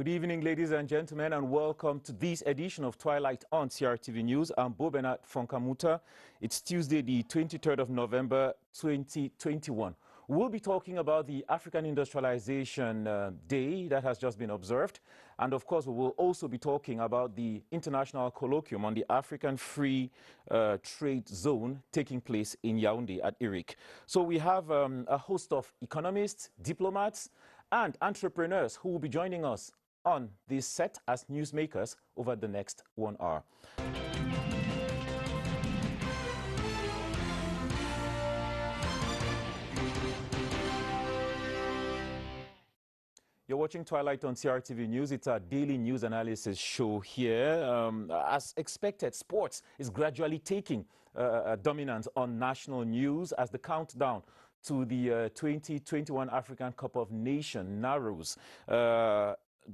Good evening, ladies and gentlemen, and welcome to this edition of Twilight on CRTV News. I'm Bernard Fonka Mutta. It's Tuesday, the 23rd of November, 2021. We'll be talking about the African Industrialization Day that has just been observed. And of course, we will also be talking about the International Colloquium on the African Free Trade Zone taking place in Yaoundé at IRIC. So we have a host of economists, diplomats, and entrepreneurs who will be joining us on this set as newsmakers over the next 1 hour. You're watching Twilight on CRTV News. It's our daily news analysis show here. As expected, sports is gradually taking dominance on national news as the countdown to the 2021 African Cup of Nations narrows.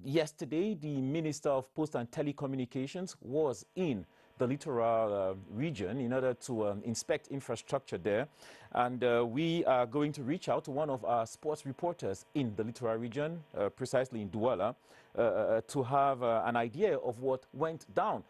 Yesterday, the Minister of Post and Telecommunications was in the littoral region in order to inspect infrastructure there. And we are going to reach out to one of our sports reporters in the littoral region, precisely in Douala, to have an idea of what went down.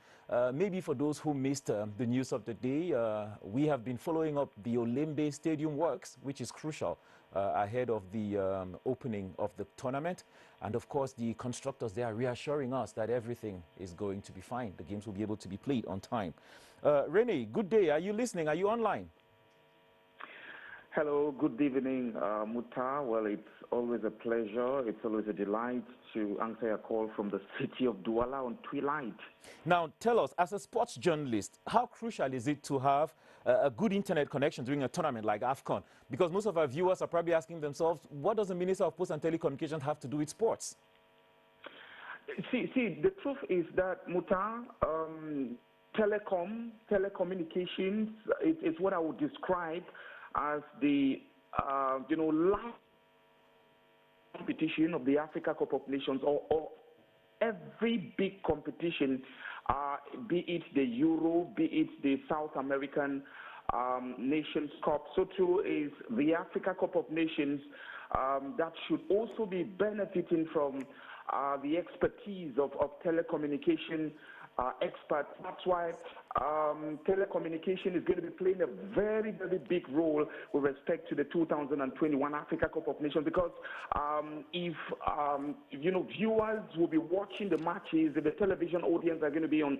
Maybe for those who missed the news of the day, we have been following up the Olembe Stadium works, which is crucial ahead of the opening of the tournament. And of course, the constructors, they are reassuring us that everything is going to be fine. The games will be able to be played on time. Rene, good day. Are you listening? Are you online? Hello, good evening, Mutta. Well, it's always a pleasure. It's always a delight to answer a call from the city of Douala on Twilight. Now, tell us, as a sports journalist, how crucial is it to have a good internet connection during a tournament like AFCON? Because most of our viewers are probably asking themselves, what does the Minister of Post and Telecommunications have to do with sports? See, the truth is that, Mutta, telecommunications is what I would describe as the, last competition of the Africa Cup of Nations, or every big competition, be it the Euro, be it the South American Nations Cup, so too is the Africa Cup of Nations that should also be benefiting from the expertise of telecommunication experts. That's why telecommunication is going to be playing a very, very big role with respect to the 2021 Africa Cup of Nations, because if viewers will be watching the matches, if the television audience are going to be on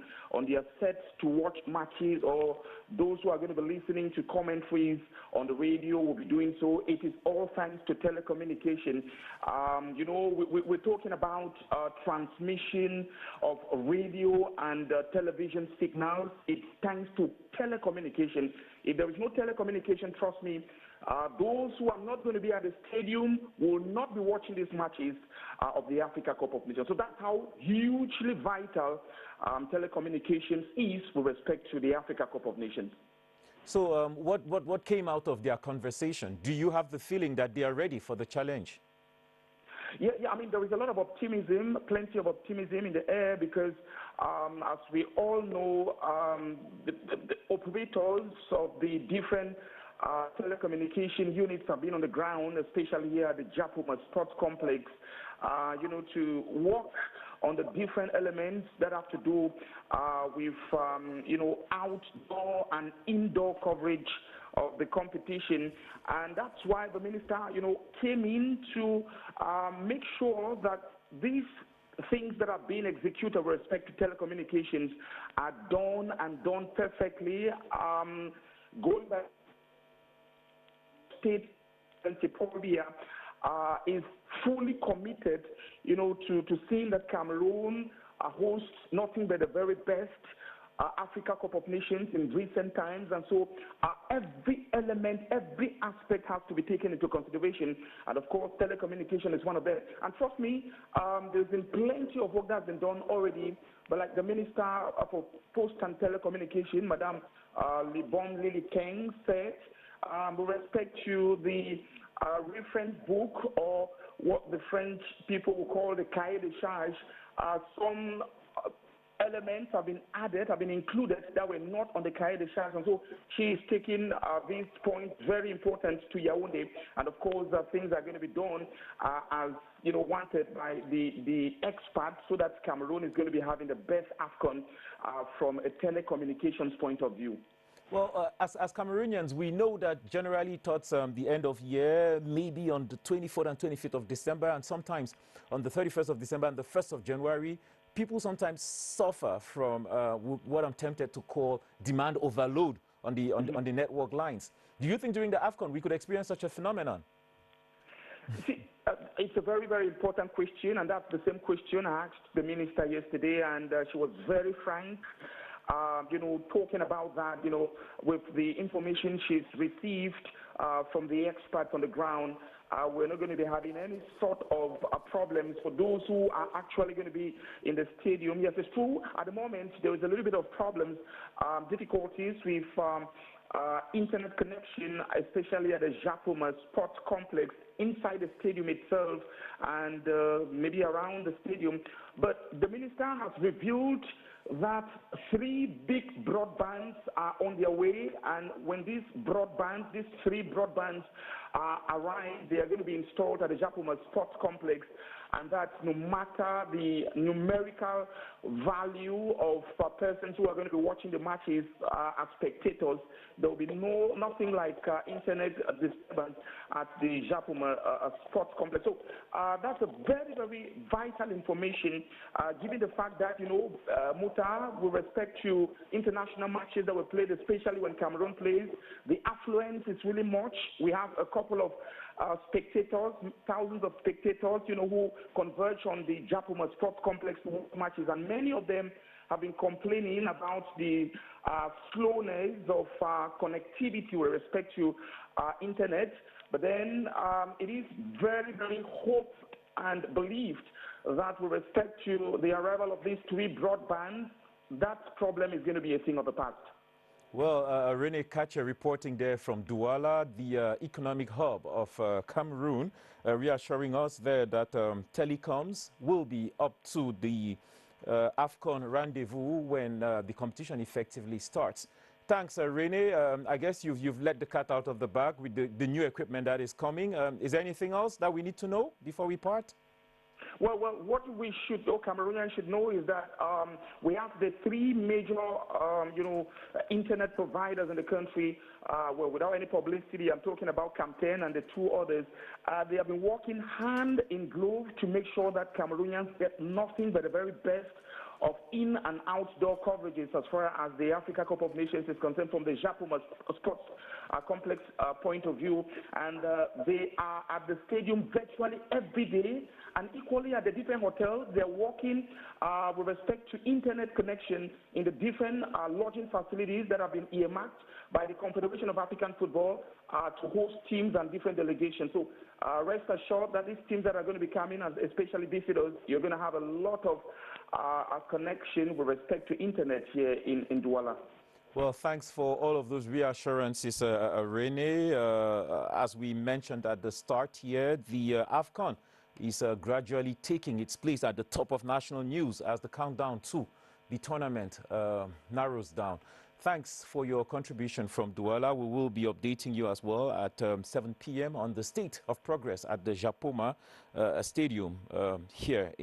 their sets to watch matches, or those who are going to be listening to commentaries on the radio will be doing so, it is all thanks to telecommunication. We're talking about transmission of radio and television signals. It's thanks to telecommunication. If there is no telecommunication, trust me, those who are not going to be at the stadium will not be watching these matches of the Africa Cup of Nations. So that's how hugely vital telecommunications is with respect to the Africa Cup of Nations. So what came out of their conversation? Do you have the feeling that they are ready for the challenge? Yeah, I mean, there is a lot of optimism, plenty of optimism in the air, because as we all know, the operators of the different telecommunication units have been on the ground, especially here at the Japuma Sports Complex, to work on the different elements that have to do with, outdoor and indoor coverage of the competition. And that's why the minister, came in to make sure that these things that are being executed with respect to telecommunications are done and done perfectly, going by state Antipolia is fully committed, to seeing that Cameroon hosts nothing but the very best Africa Cup of Nations in recent times. And so every element, every aspect has to be taken into consideration. And of course, telecommunication is one of them. And trust me, there's been plenty of work that's been done already. But like the Minister for Post and Telecommunication, Madame Libon Lily Keng, said, with respect to the reference book, or what the French people will call the cahier de charge, some elements have been added, have been included that were not on the cahier de charge. And so she is taking these points very important to Yaoundé. And of course, things are going to be done as wanted by the experts, so that Cameroon is going to be having the best AFCON from a telecommunications point of view. Well, as Cameroonians, we know that generally towards the end of year, maybe on the 24th and 25th of December, and sometimes on the 31st of December and the 1st of January, people sometimes suffer from what I'm tempted to call demand overload on the network lines. Do you think during the AFCON we could experience such a phenomenon? See, it's a very, very important question, and that's the same question I asked the minister yesterday, and she was very frank. Talking about that, with the information she's received from the experts on the ground, we're not going to be having any sort of problems for those who are actually going to be in the stadium. Yes, it's true. At the moment, there is a little bit of problems, difficulties with internet connection, especially at the Japoma Sports Complex inside the stadium itself and maybe around the stadium. But the minister has revealed that 3 big broadbands are on their way, and when these 3 broadbands arrive, they are going to be installed at the Japoma Sports Complex, and that no matter the numerical value of persons who are going to be watching the matches as spectators, there will be nothing like internet disturbance at the Japoma Sports Complex. So that's a very, very vital information, given the fact that, Mutta, with respect to international matches that were played, especially when Cameroon plays, the affluence is really much. We have a couple of spectators, thousands of spectators, who converge on the Japoma Sports Complex to watch matches, and many of them have been complaining about the slowness of connectivity with respect to internet. But then it is very, very hoped and believed that with respect to the arrival of these 3 broadbands, that problem is going to be a thing of the past. Well, Rene Kacha reporting there from Douala, the economic hub of Cameroon, reassuring us there that telecoms will be up to the AFCON rendezvous when the competition effectively starts. Thanks, Rene. I guess you've let the cat out of the bag with the new equipment that is coming. Is there anything else that we need to know before we part? Well, what we should know, Cameroonians should know, is that we have the 3 major, internet providers in the country. Well, without any publicity, I'm talking about Camten and the 2 others. They have been working hand in glove to make sure that Cameroonians get nothing but the very best of in and outdoor coverages as far as the Africa Cup of Nations is concerned from the Japoma Sports Complex point of view. And they are at the stadium virtually every day, and equally at the different hotels. They're working with respect to internet connection in the different lodging facilities that have been earmarked by the Confederation of African Football to host teams and different delegations. So rest assured that these teams that are going to be coming, as especially visitors, you're going to have a lot of connection with respect to internet here in Douala. Well, thanks for all of those reassurances, Rene. As we mentioned at the start here, the AFCON is gradually taking its place at the top of national news as the countdown to the tournament narrows down. Thanks for your contribution from Douala. We will be updating you as well at 7 p.m. on the state of progress at the Japoma Stadium here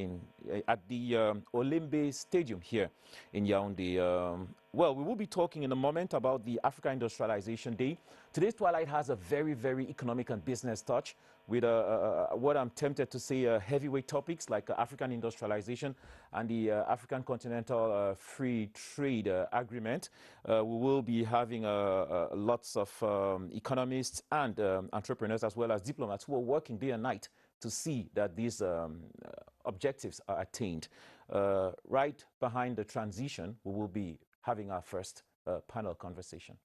at the Olembe Stadium here in Yaoundé. Well, we will be talking in a moment about the Africa Industrialization Day. Today's Twilight has a very, very economic and business touch with what I'm tempted to say heavyweight topics like African industrialization and the African Continental Free Trade Agreement. We will be having lots of economists and entrepreneurs as well as diplomats who are working day and night to see that these objectives are attained. Right behind the transition, we will be having our first panel conversation.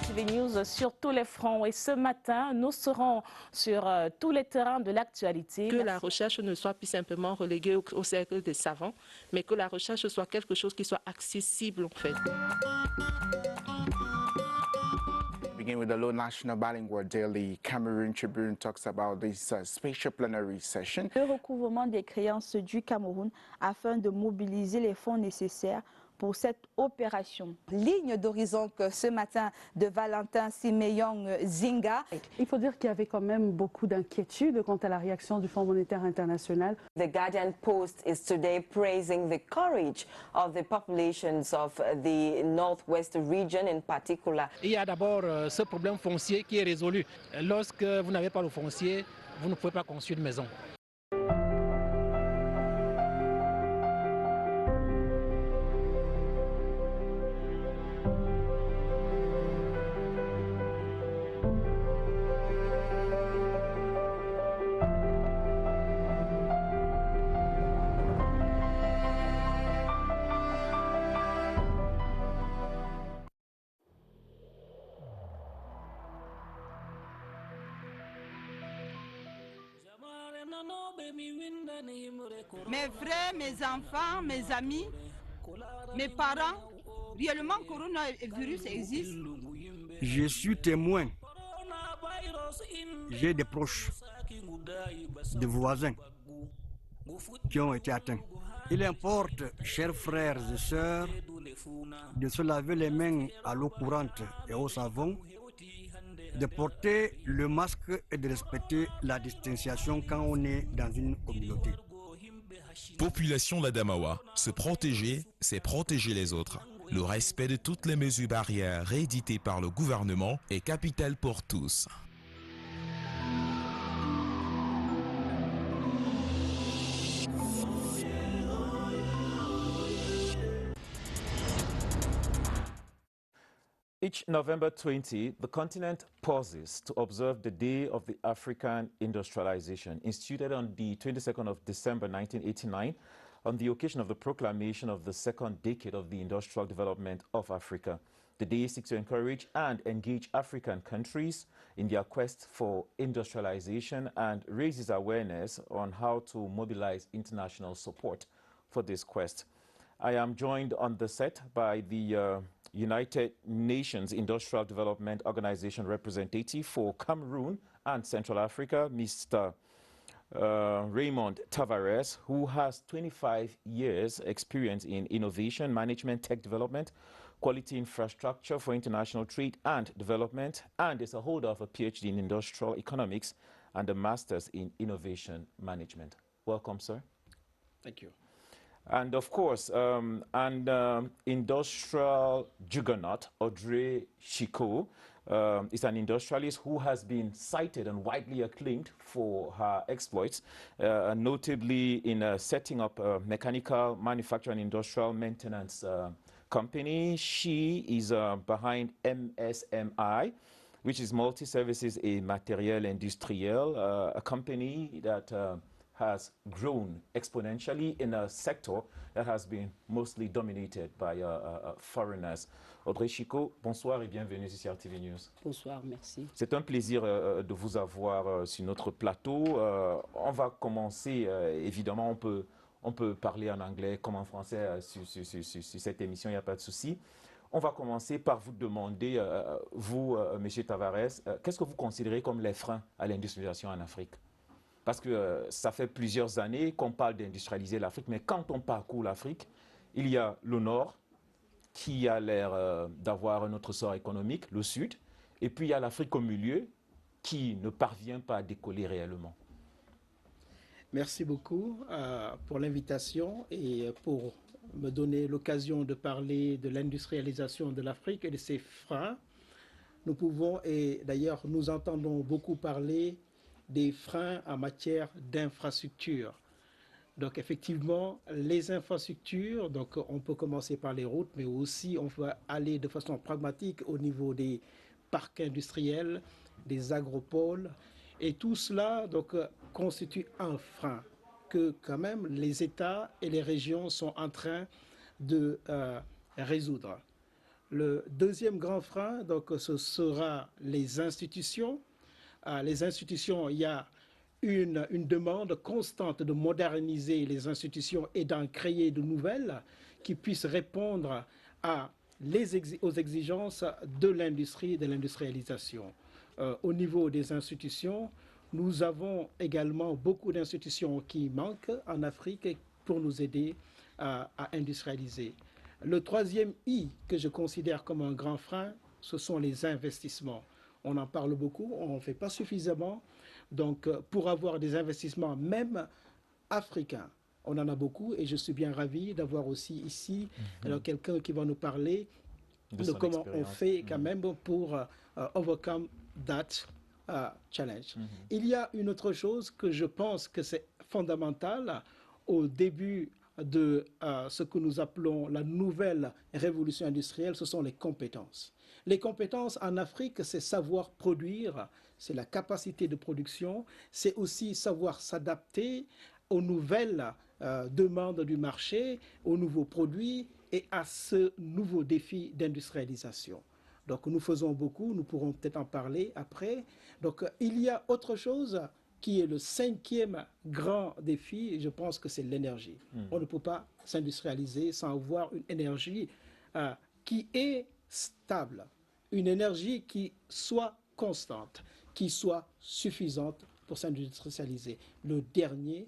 TV News sur tous les fronts et ce matin, nous serons sur tous les terrains de l'actualité. Que la recherche ne soit plus simplement reléguée au cercle des savants, mais que la recherche soit quelque chose qui soit accessible en fait. Begin with the Low National Bilingual Daily Cameroon Tribune talks about this special plenary session. Le recouvrement des créances du Cameroun afin de mobiliser les fonds nécessaires pour cette opération. Ligne d'horizon ce matin de Valentin Simeyong Zinga. Il faut dire qu'il y avait quand même beaucoup d'inquiétudes quant à la réaction du Fonds monétaire international. The Guardian Post is today praising the courage of the populations of the Northwest region in particular. Il y a d'abord ce problème foncier qui est résolu. Lorsque vous n'avez pas le foncier, vous ne pouvez pas construire une maison. Mes frères, mes enfants, mes amis, mes parents, réellement le coronavirus existe. Je suis témoin. J'ai des proches, des voisins qui ont été atteints. Il importe, chers frères et sœurs, de se laver les mains à l'eau courante et au savon, de porter le masque et de respecter la distanciation quand on est dans une communauté. Population d'Adamawa, se protéger, c'est protéger les autres. Le respect de toutes les mesures barrières rééditées par le gouvernement est capital pour tous. Each November 20, the continent pauses to observe the Day of the African Industrialization, instituted on the 22nd of December 1989, on the occasion of the proclamation of the second decade of the industrial development of Africa. The day seeks to encourage and engage African countries in their quest for industrialization and raises awareness on how to mobilize international support for this quest. I am joined on the set by the United Nations Industrial Development Organization representative for Cameroon and Central Africa, Mr. Raymond Tavares, who has 25 years experience in innovation, management, tech development, quality infrastructure for international trade and development, and is a holder of a PhD in industrial economics and a master's in innovation management. Welcome, sir. Thank you. And of course, industrial juggernaut, Audrey Chicot, is an industrialist who has been cited and widely acclaimed for her exploits, notably in setting up a mechanical manufacturing and industrial maintenance company. She is behind MSMI, which is Multi-Services et Matériel Industriel, a company that has grown exponentially in a sector that has been mostly dominated by foreigners. Audrey Chicot, bonsoir et bienvenue sur RTV News. Bonsoir, merci. C'est un plaisir de vous avoir sur notre plateau. On va commencer, évidemment, on peut parler en anglais comme en français sur cette émission, il n'y a pas de souci. On va commencer par vous demander, vous, M. Tavares, qu'est-ce que vous considérez comme les freins à l'industrialisation en Afrique? Parce que ça fait plusieurs années qu'on parle d'industrialiser l'Afrique, mais quand on parcourt l'Afrique, il y a le Nord qui a l'air d'avoir un autre sort économique, le Sud, et puis il y a l'Afrique au milieu qui ne parvient pas à décoller réellement. Merci beaucoup pour l'invitation et pour me donner l'occasion de parler de l'industrialisation de l'Afrique et de ses freins. Nous pouvons, et d'ailleurs nous entendons beaucoup parler des freins en matière d'infrastructures. Donc effectivement, les infrastructures, donc on peut commencer par les routes, mais aussi on va aller de façon pragmatique au niveau des parcs industriels, des agropoles, et tout cela donc constitue un frein que quand même les États et les régions sont en train de résoudre. Le deuxième grand frein, donc, ce sera les institutions. Les institutions, il y a une demande constante de moderniser les institutions et d'en créer de nouvelles qui puissent répondre aux exigences de l'industrie et de l'industrialisation. Au niveau des institutions, nous avons également beaucoup d'institutions qui manquent en Afrique pour nous aider à industrialiser. Le troisième I que je considère comme un grand frein, ce sont les investissements. On en parle beaucoup, on n'en fait pas suffisamment. Donc, pour avoir des investissements, même africains, on en a beaucoup et je suis bien ravi d'avoir aussi ici quelqu'un qui va nous parler de comment on fait quand même pour overcome that challenge. Il y a une autre chose que je pense que c'est fondamental au début de ce que nous appelons la nouvelle révolution industrielle, ce sont les compétences. Les compétences en Afrique, c'est savoir produire, c'est la capacité de production, c'est aussi savoir s'adapter aux nouvelles demandes du marché, aux nouveaux produits et à ce nouveau défi d'industrialisation. Donc nous faisons beaucoup, nous pourrons peut-être en parler après. Donc il y a autre chose qui est le cinquième grand défi, et je pense que c'est l'énergie. On ne peut pas s'industrialiser sans avoir une énergie qui est stable, une énergie qui soit constante, qui soit suffisante pour s'industrialiser. Le dernier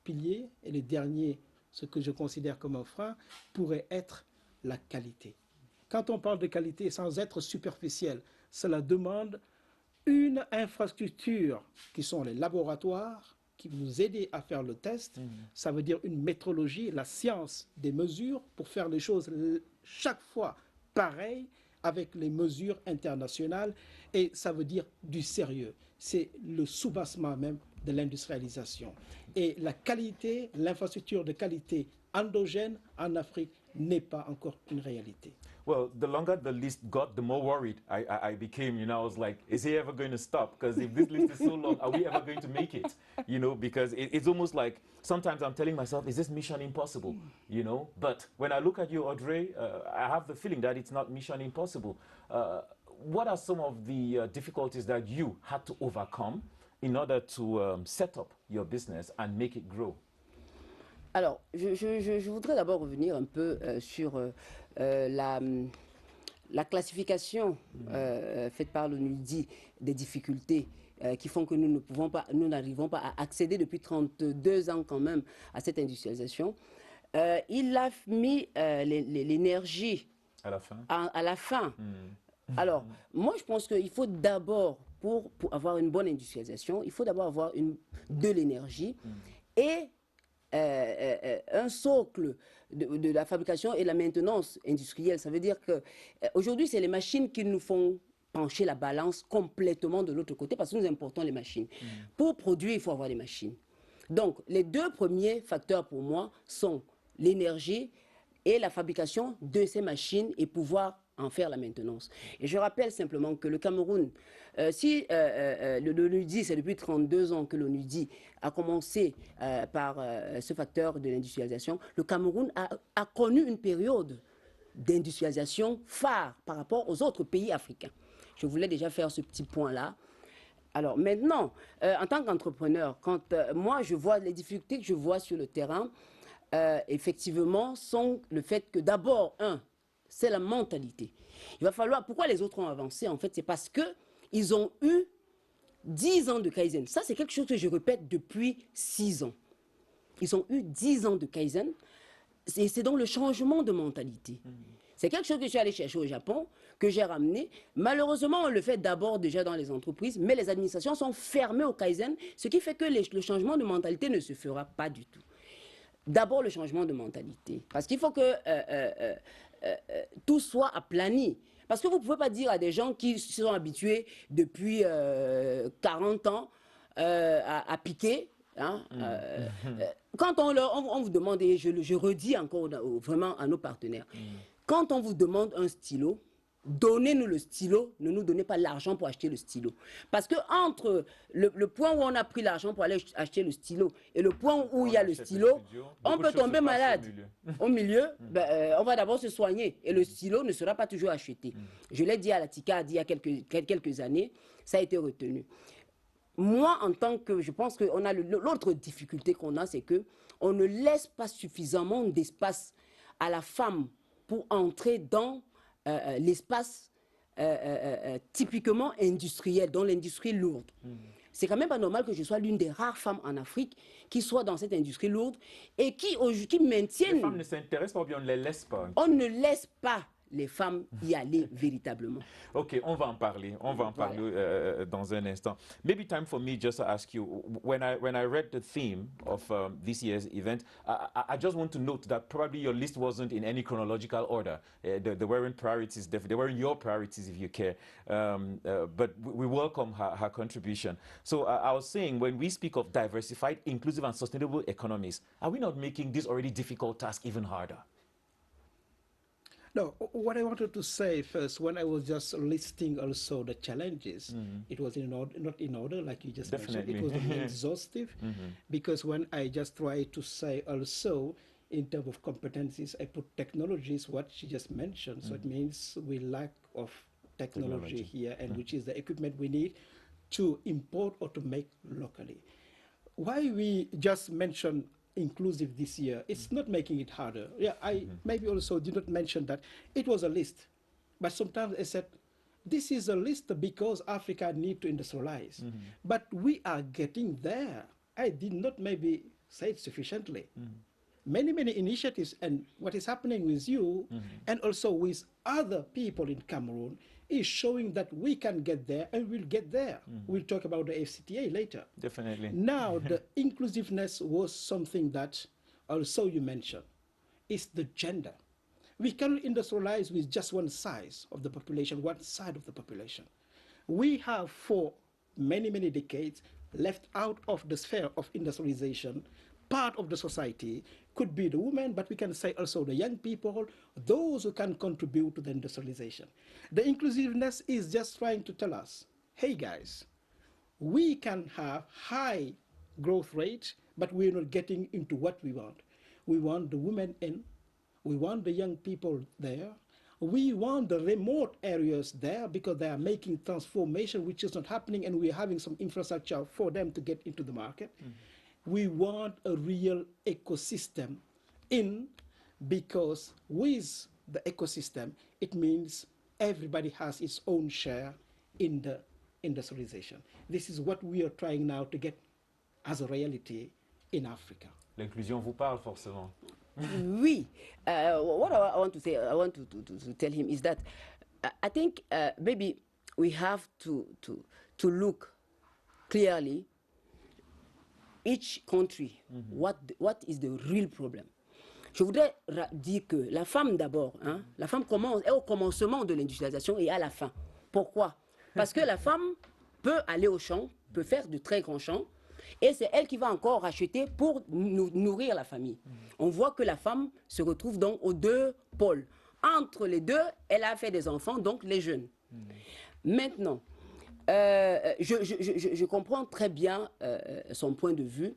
pilier et le dernier, ce que je considère comme un frein, pourrait être la qualité. Quand on parle de qualité, sans être superficiel, cela demande une infrastructure qui sont les laboratoires, qui nous aident à faire le test. Ça veut dire une métrologie, la science des mesures pour faire les choses chaque fois pareilles avec les mesures internationales. Et ça veut dire du sérieux. C'est le soubassement même de l'industrialisation. Et la qualité, l'infrastructure de qualité endogène en Afrique n'est pas encore une réalité. Well, the longer the list got, the more worried I became. You know, I was like, is he ever going to stop? Because if this list is so long, are we ever going to make it? You know, because it's almost like sometimes I'm telling myself, is this mission impossible? You know, but when I look at you, Audrey, I have the feeling that it's not mission impossible. What are some of the difficulties that you had to overcome in order to set up your business and make it grow? Alors, je voudrais d'abord revenir un peu sur la classification faite par l'UNIDO des difficultés qui font que nous n'arrivons pas à accéder depuis 32 ans quand même à cette industrialisation. Il a mis l'énergie à la fin. Alors, moi je pense qu'il faut d'abord, pour avoir une bonne industrialisation, il faut d'abord avoir de l'énergie et un socle de la fabrication et la maintenance industrielle. Ça veut dire qu'aujourd'hui, c'est les machines qui nous font pencher la balance complètement de l'autre côté parce que nous importons les machines. Pour produire, il faut avoir des machines. Donc, les deux premiers facteurs pour moi sont l'énergie et la fabrication de ces machines et pouvoir en faire la maintenance. Et je rappelle simplement que le Cameroun, si l'UNIDO, c'est depuis 32 ans que l'UNIDO a commencé par ce facteur de l'industrialisation, le Cameroun a connu une période d'industrialisation phare par rapport aux autres pays africains. Je voulais déjà faire ce petit point-là. Alors maintenant, en tant qu'entrepreneur, quand moi je vois les difficultés que je vois sur le terrain, effectivement, sont le fait que d'abord, c'est la mentalité. Il va falloir... Pourquoi les autres ont avancé? En fait, c'est parce qu'ils ont eu 10 ans de Kaizen. Ça, c'est quelque chose que je répète depuis 6 ans. Ils ont eu 10 ans de Kaizen. C'est donc le changement de mentalité. C'est quelque chose que je suis allé chercher au Japon, que j'ai ramené. Malheureusement, on le fait d'abord déjà dans les entreprises, mais les administrations sont fermées au Kaizen, ce qui fait que le changement de mentalité ne se fera pas du tout. D'abord, le changement de mentalité. Parce qu'il faut que tout soit aplani. Parce que vous ne pouvez pas dire à des gens qui se sont habitués depuis 40 ans à piquer. Hein, quand on vous demande, et je redis encore vraiment à nos partenaires, quand on vous demande un stylo, donnez-nous le stylo, ne nous donnez pas l'argent pour acheter le stylo. Parce que entre le point où on a pris l'argent pour aller acheter le stylo et le point où il y a le stylo, on peut tomber malade. Au milieu, on va d'abord se soigner et le stylo ne sera pas toujours acheté. Je l'ai dit à la TICA il y a quelques années, ça a été retenu. Moi, en tant que, je pense que l'autre difficulté qu'on a, c'est qu'on ne laisse pas suffisamment d'espace à la femme pour entrer dans l'espace typiquement industriel, dans l'industrie lourde. C'est quand même pas normal que je sois l'une des rares femmes en Afrique qui soit dans cette industrie lourde et qui maintiennent... Les femmes ne s'intéressent pas ou bien on ne les laisse pas? On ne laisse pas les femmes y aller véritablement. Okay, on va en parler dans un instant. Maybe time for me just to ask you, when I read the theme of this year's event, I just want to note that probably your list wasn't in any chronological order. There weren't priorities, they weren't your priorities if you care, but we welcome her contribution. So I was saying, when we speak of diversified, inclusive and sustainable economies, are we not making this already difficult task even harder? No, what I wanted to say first, when I was just listing also the challenges, it was not in order, like you just mentioned. It was exhaustive, because when I just try to say also, in terms of competencies, I put technologies, what she just mentioned. So it means we lack of technology here, and which is the equipment we need to import or to make locally. Why we just mentioned inclusive this year, it's not making it harder. Yeah, I maybe also did not mention that it was a list, but sometimes I said this is a list because Africa need to industrialize, but we are getting there. I did not maybe say it sufficiently. Many initiatives, and what is happening with you and also with other people in Cameroon is showing that we can get there and we'll get there. We'll talk about the FCTA later. Definitely. Now, the inclusiveness was something that also you mentioned. It's the gender. We cannot industrialize with just one size of the population, one side of the population. We have for many decades left out of the sphere of industrialization. Part of the society could be the women, but we can say also the young people, those who can contribute to the industrialization. The inclusiveness is just trying to tell us, hey guys, we can have high growth rate, but we're not getting into what we want. We want the women in, we want the young people there, we want the remote areas there because they are making transformation which is not happening, and we're having some infrastructure for them to get into the market. We want a real ecosystem in, because with the ecosystem, it means everybody has its own share in the industrialization. This is what we are trying now to get as a reality in Africa. L'inclusion vous parle forcément. Oui. What I want to say, I want to tell him is that I think maybe we have to look clearly each country, what is the real problem. Je voudrais dire que la femme d'abord, la femme est au commencement de l'industrialisation et à la fin. Pourquoi? Parce que la femme peut aller au champ, peut faire de très grands champs, et c'est elle qui va encore acheter pour nourrir la famille. On voit que la femme se retrouve donc aux deux pôles. Entre les deux, elle a fait des enfants, donc les jeunes. Maintenant, je comprends très bien son point de vue,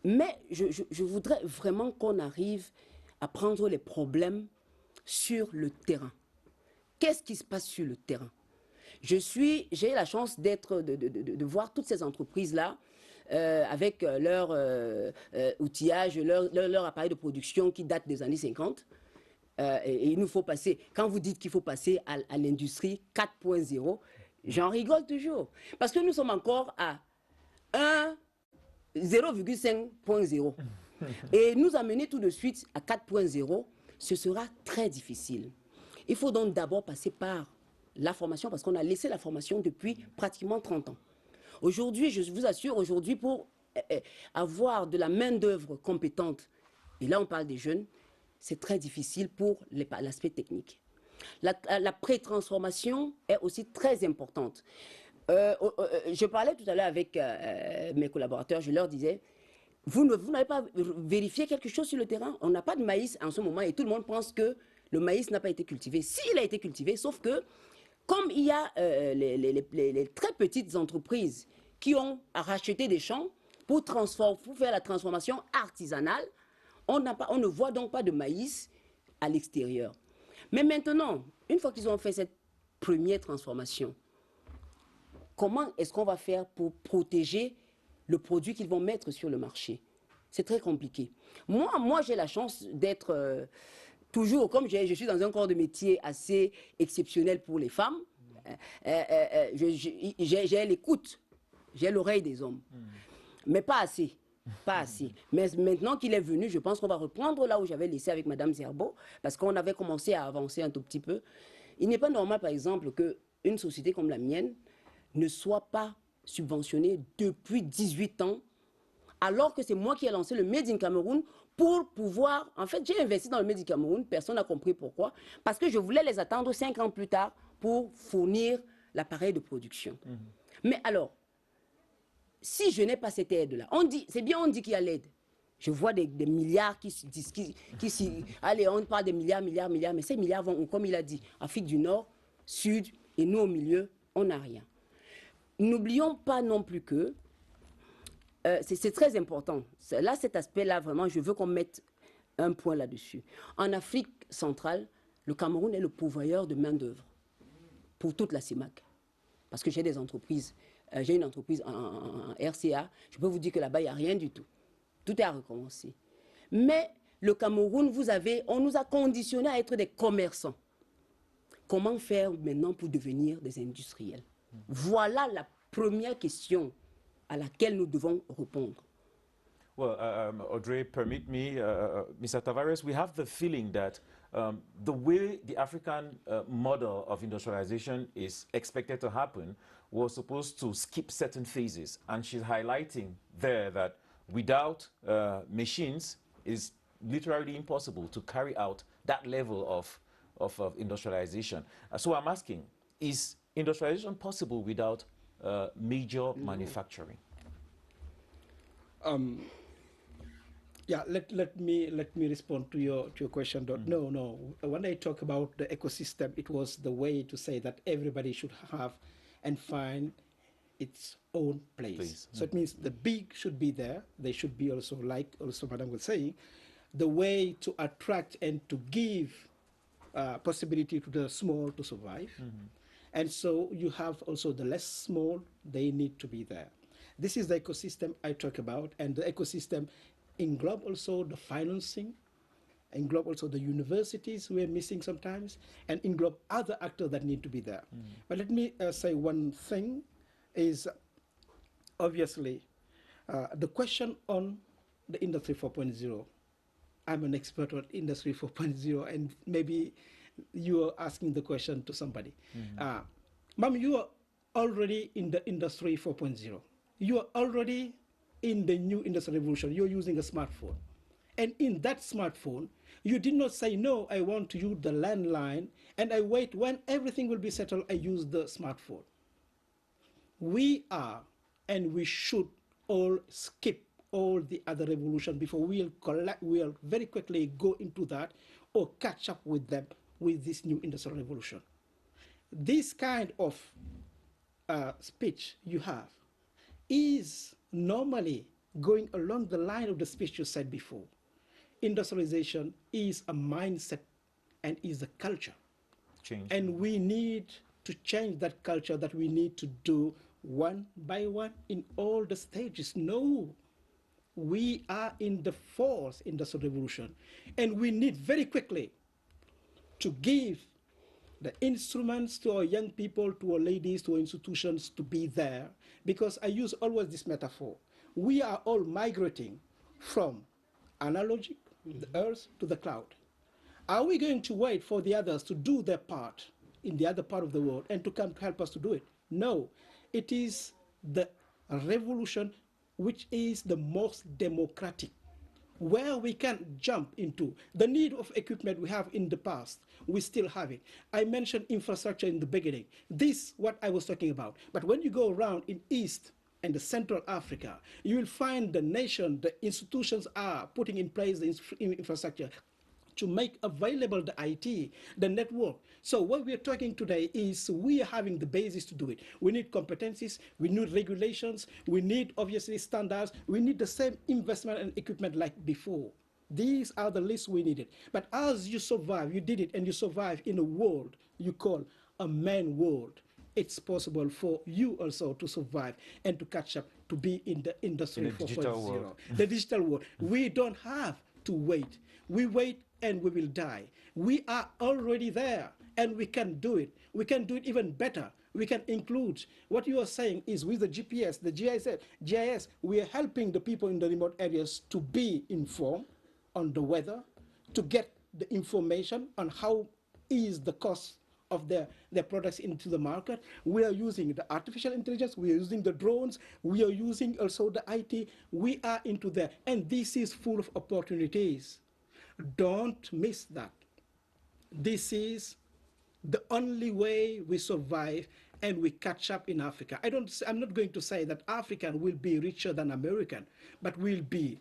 mais je voudrais vraiment qu'on arrive à prendre les problèmes sur le terrain. Qu'est-ce qui se passe sur le terrain? J'ai la chance de voir toutes ces entreprises-là avec leur outillage, leur appareil de production qui date des années 50. Et il nous faut passer, quand vous dites qu'il faut passer à l'industrie 4.0, j'en rigole toujours. Parce que nous sommes encore à 0,5.0. Et nous amener tout de suite à 4.0, ce sera très difficile. Il faut donc d'abord passer par la formation, parce qu'on a laissé la formation depuis pratiquement 30 ans. Aujourd'hui, je vous assure, aujourd'hui, pour avoir de la main-d'œuvre compétente, et là on parle des jeunes, c'est très difficile pour l'aspect technique. La pré-transformation est aussi très importante. Je parlais tout à l'heure avec mes collaborateurs, je leur disais, vous n'avez pas vérifié quelque chose sur le terrain? On n'a pas de maïs en ce moment et tout le monde pense que le maïs n'a pas été cultivé. S'il a été cultivé, sauf que, comme il y a les très petites entreprises qui ont racheté des champs pour faire la transformation artisanale, on ne voit donc pas de maïs à l'extérieur. Mais maintenant, une fois qu'ils ont fait cette première transformation, comment est-ce qu'on va faire pour protéger le produit qu'ils vont mettre sur le marché? C'est très compliqué. Moi j'ai la chance d'être toujours, comme je suis dans un corps de métier assez exceptionnel pour les femmes, j'ai l'écoute, j'ai l'oreille des hommes. Mais pas assez. Pas assez. Mais maintenant qu'il est venu, je pense qu'on va reprendre là où j'avais laissé avec Madame Zerbo, parce qu'on avait commencé à avancer un tout petit peu. Il n'est pas normal, par exemple, qu'une société comme la mienne ne soit pas subventionnée depuis 18 ans, alors que c'est moi qui ai lancé le Made in Cameroun pour pouvoir... En fait, j'ai investi dans le Made in Cameroun, personne n'a compris pourquoi, parce que je voulais les attendre 5 ans plus tard pour fournir l'appareil de production. Mais alors, si je n'ai pas cette aide-là, c'est bien on dit qu'il y a l'aide. Je vois des milliards allez, on parle des milliards, mais ces milliards vont, comme il a dit, Afrique du Nord, Sud, et nous au milieu, on n'a rien. N'oublions pas non plus que, c'est très important, là cet aspect-là vraiment, je veux qu'on mette un point là-dessus. En Afrique centrale, le Cameroun est le pourvoyeur de main-d'œuvre pour toute la CIMAC. Parce que j'ai des entreprises. J'ai une entreprise en RCA, je peux vous dire que là-bas, il n'y a rien du tout. Tout est à recommencer. Mais le Cameroun, on nous a conditionnés à être des commerçants. Comment faire maintenant pour devenir des industriels? Voilà la première question à laquelle nous devons répondre. Well, Audrey, permit me, Mr. Tavares, we have the feeling that the way the African model of industrialization is expected to happen was supposed to skip certain phases. And she's highlighting there that without machines, it's literally impossible to carry out that level of industrialization. So I'm asking, is industrialization possible without major manufacturing? Yeah, let me respond to your question. No. When I talk about the ecosystem, it was the way to say that everybody should have and find its own place. So it means the big should be there. They should be also, like also Madam was saying, the way to attract and to give possibility to the small to survive. And so you have also the less small, they need to be there. This is the ecosystem I talk about, and the ecosystem englobe also the financing, englobe also the universities we are missing sometimes, and englobe other actors that need to be there. But let me say one thing is, obviously, the question on the Industry 4.0. I'm an expert on Industry 4.0, and maybe you are asking the question to somebody. Ma'am, you are already in the Industry 4.0. You are already in the new industrial revolution. You're using a smartphone. And in that smartphone, you did not say, no, I want to use the landline, and I wait when everything will be settled, I use the smartphone. We are, and we should all skip all the other revolution before we'll very quickly go into that or catch up with them with this new industrial revolution. This kind of speech you have is normally going along the line of the speech you said before. Industrialization is a mindset and is a culture. Change. And we need to change that culture, that we need to do one by one in all the stages. No, we are in the fourth industrial revolution, and we need very quickly to give the instruments to our young people, to our ladies, to our institutions to be there, because I use always this metaphor. We are all migrating from analogic, the earth, to the cloud. Are we going to wait for the others to do their part in the other part of the world and to come to help us to do it? No, it is the revolution which is the most democratic, where we can jump into the need of equipment we have in the past. We still have it. I mentioned infrastructure in the beginning. This what I was talking about. But when you go around in East and the Central Africa, you will find the nation, the institutions are putting in place the infrastructure. to make available the IT, the network. So what we're talking today is we are having the basis to do it. We need competencies, we need regulations, we need obviously standards, we need the same investment and equipment like before. These are the lists we needed. But as you survive, you did it, and you survive in a world you call a man world, it's possible for you also to survive and to catch up, to be in the industry 4.0, the digital world. We don't have to wait. We wait and we will die. We are already there, and we can do it. We can do it even better. We can include what you are saying is with the GPS, the GIS, we are helping the people in the remote areas to be informed on the weather, to get the information on how is the cost of their products into the market. We are using the artificial intelligence, we are using the drones, we are using also the IT. We are into there, and this is full of opportunities. Don't miss that. This is the only way we survive and we catch up in Africa. I'm not going to say that African will be richer than American, but will be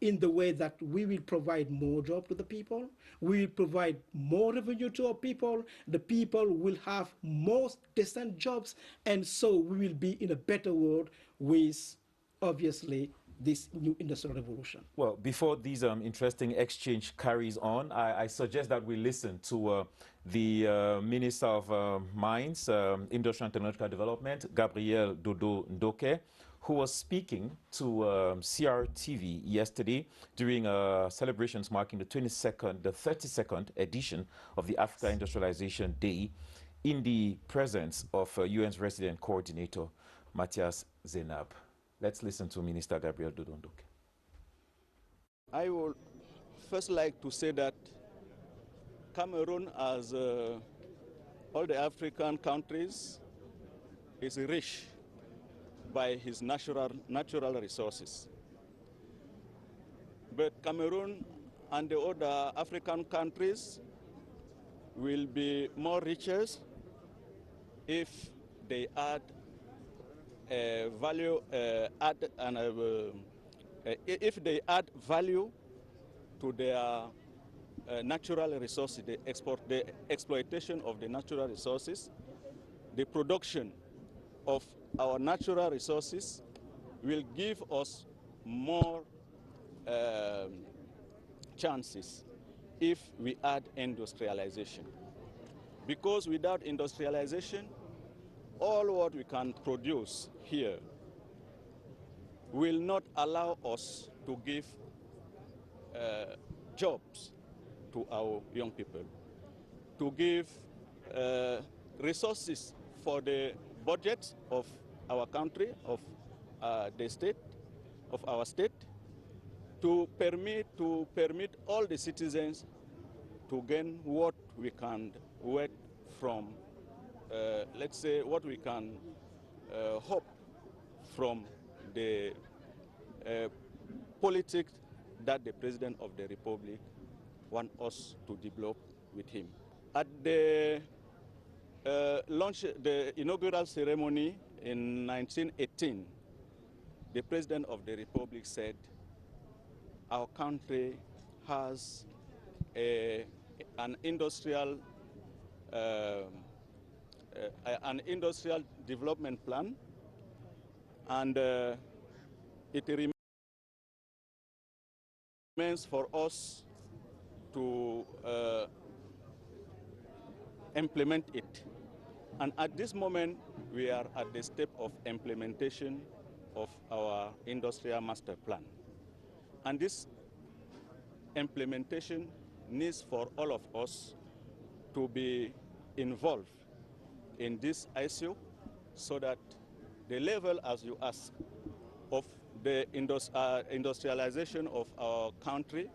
in the way that we will provide more jobs to the people, we will provide more revenue to our people, the people will have more decent jobs, and so we will be in a better world with, obviously, this new industrial revolution. Well, before this interesting exchange carries on, I suggest that we listen to the Minister of Mines, Industrial and Technological Development, Gabriel Dodo Ndoke, who was speaking to CRTV yesterday during celebrations marking the 32nd edition of the Africa Industrialization Day, in the presence of UN's resident coordinator, Matthias Zenab. Let's listen to Minister Gabriel Dodo Ndoke. I would first like to say that Cameroon, as all the African countries, is rich by his natural resources. But Cameroon and the other African countries will be more richer if they add value, if they add value to their natural resources, the exploitation of the natural resources, the production of our natural resources will give us more chances if we add industrialization. Because without industrialization, all what we can produce here will not allow us to give jobs to our young people, to give resources for the budget of our country, of the state, of our state, to permit all the citizens to gain what we can get from, let's say, what we can hope from the politics that the President of the Republic wants us to develop with him. At the the inaugural ceremony in 1918, the President of the Republic said, our country has an industrial development plan, and it remains for us to implement it. And at this moment, we are at the step of implementation of our industrial master plan. And this implementation needs for all of us to be involved in this issue so that the level, as you ask, of the industrialization of our country,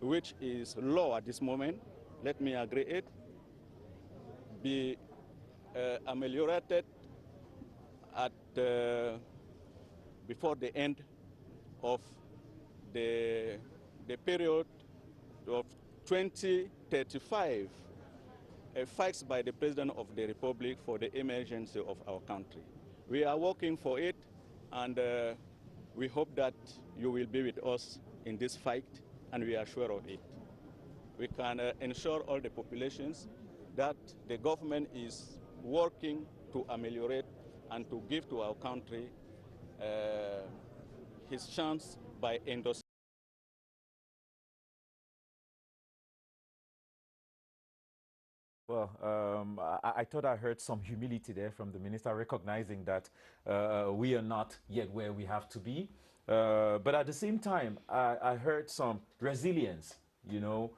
which is low at this moment, let me agree it, be ameliorated at before the end of the period of 2035, fixed by the President of the Republic for the emergency of our country. We are working for it, and we hope that you will be with us in this fight, and we are sure of it. we can ensure all the populations that the government is working to ameliorate and to give to our country his chance by endorsing. Well, I thought I heard some humility there from the minister, recognizing that we are not yet where we have to be. But at the same time, I heard some resilience, you know,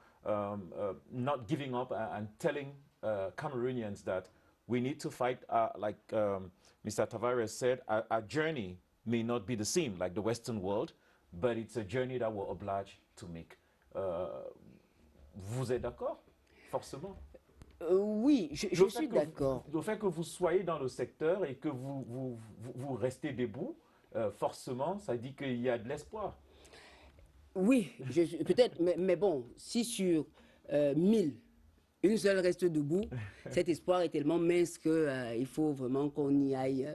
not giving up and telling Cameroonians that we need to fight, like Mr. Tavares said, our journey may not be the same like the Western world, but it's a journey that we're obliged to make. Vous êtes d'accord? Forcément. Oui, je suis d'accord. Le fait que vous soyez dans le secteur et que vous restez debout, forcément, ça dit qu'il y a de l'espoir. Oui, peut-être, mais bon, si sur 1000, une seule reste debout, cet espoir est tellement mince qu'il faut vraiment qu'on y aille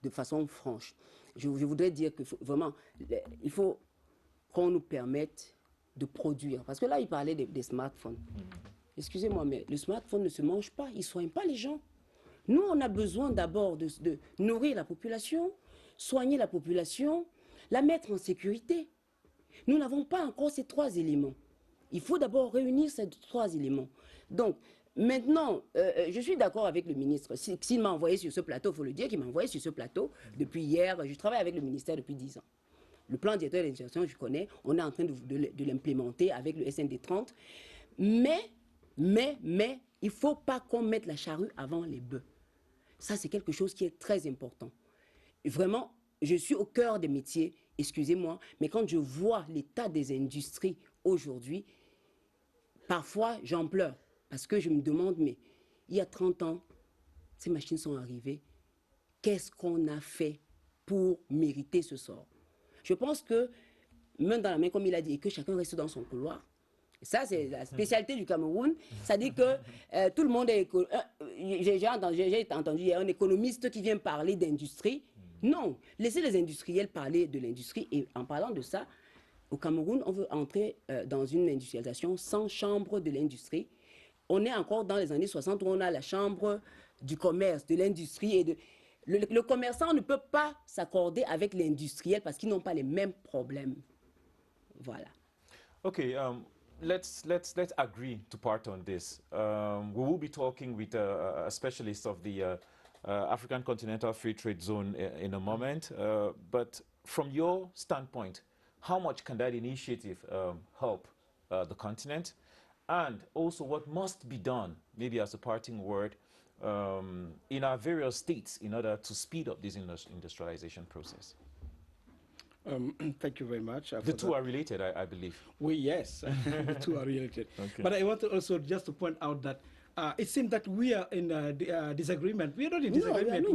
de façon franche. Je voudrais dire que vraiment, il faut qu'on nous permette de produire. Parce que là, il parlait des smartphones. Excusez-moi, mais le smartphone ne se mange pas, il ne soigne pas les gens. Nous, on a besoin d'abord de nourrir la population, soigner la population, la mettre en sécurité. Nous n'avons pas encore ces trois éléments. Il faut d'abord réunir ces trois éléments. Donc, maintenant, je suis d'accord avec le ministre. S'il m'a envoyé sur ce plateau, il faut le dire qu'il m'a envoyé sur ce plateau depuis hier. Je travaille avec le ministère depuis 10 ans. Le plan directeur d'insertion, je connais. On est en train de l'implémenter avec le SND 30. Mais il ne faut pas qu'on mette la charrue avant les bœufs. Ça, c'est quelque chose qui est très important. Vraiment, je suis au cœur des métiers, excusez-moi, mais quand je vois l'état des industries aujourd'hui, parfois j'en pleure. Parce que je me demande, mais il y a 30 ans, ces machines sont arrivées. Qu'est-ce qu'on a fait pour mériter ce sort? Je pense que, main dans la main, comme il a dit, et que chacun reste dans son couloir. Ça, c'est la spécialité du Cameroun. Ça dit que tout le monde est... J'ai entendu, il y a un économiste qui vient parler d'industrie. Non, laissez les industriels parler de l'industrie. Et en parlant de ça, au Cameroun, on veut entrer dans une industrialisation sans chambre de l'industrie. On est encore dans les années 60 où on a la chambre du commerce, de l'industrie. Et le commerçant ne peut pas s'accorder avec l'industriel parce qu'ils n'ont pas les mêmes problèmes. Voilà. Okay, let's agree to part on this. We will be talking with a specialist of the African Continental Free Trade Zone in a moment. But from your standpoint, how much can that initiative help the continent? And also what must be done, maybe as a parting word, in our various states in order to speed up this industrialization process? Thank you very much. The two are related, I believe. Yes, the two are related. Okay. But I want to also just to point out that it seems that we are in disagreement. We are not in disagreement. No,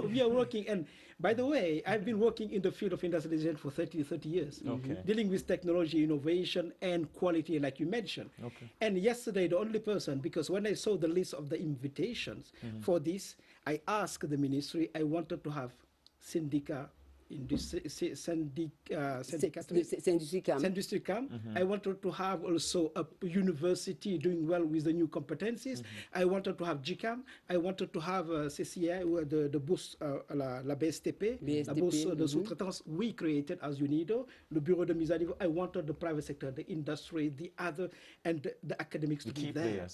we are working. And by the way, I've been working in the field of industrialization for 30 years, dealing with technology, innovation, and quality, like you mentioned. Okay. And yesterday, the only person, because when I saw the list of the invitations for this, I asked the ministry, I wanted to have syndicat, Syndicam. I wanted to have also a university doing well with the new competencies. I wanted to have GCAM. I wanted to have CCI, the bourse, la BSTP, la bourse de sous-traitance we created as UNIDO, le bureau de mise à niveau. I wanted the private sector, the industry, the other, and the academics to be there.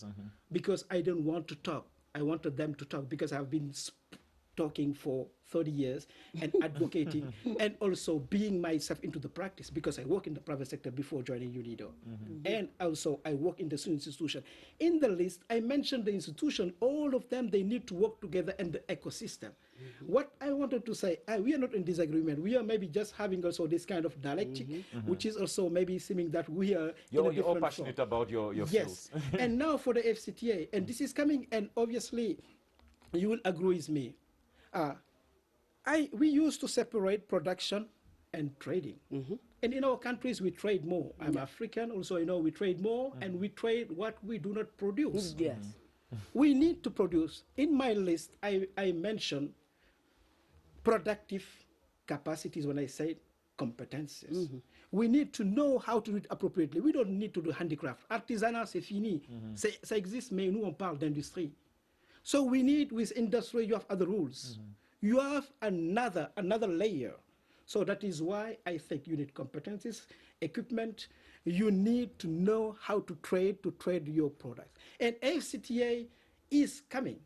Because I didn't want to talk. I wanted them to talk because I've been talking for 30 years and advocating and also being myself into the practice because I work in the private sector before joining UNIDO. And also I work in the institution. In the list, I mentioned the institution, all of them, they need to work together in the ecosystem. What I wanted to say, we are not in disagreement. We are maybe just having also this kind of dialectic, which is also maybe seeming that we are You're all passionate about your yes. fields. And now for the FCTA, and this is coming, and obviously you will agree with me. We used to separate production and trading. And in our countries, we trade more. I'm African, also, you know, we trade more, and we trade what we do not produce. Yes. We need to produce. In my list, I mentioned productive capacities when I say competences. We need to know how to do it appropriately. We don't need to do handicraft. Artisanat, c'est fini. Ça existe, mais nous, on parle d'industrie. So we need, with industry, you have other rules. You have another layer. So that is why I think you need competencies, equipment. You need to know how to trade your product. And FCTA is coming.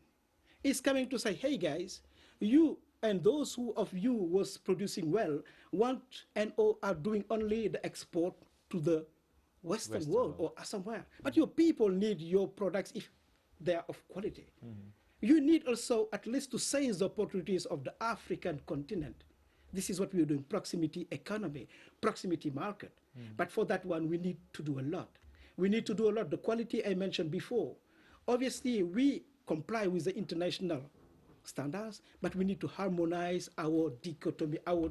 It's coming to say, hey guys, you and those of you was producing well want and are doing only the export to the Western world or somewhere. But your people need your products if they are of quality. You need also at least to seize the opportunities of the African continent. This is what we are doing, proximity economy, proximity market. But for that one, we need to do a lot. We need to do a lot. The quality I mentioned before. Obviously, we comply with the international standards, but we need to harmonize our dichotomy, our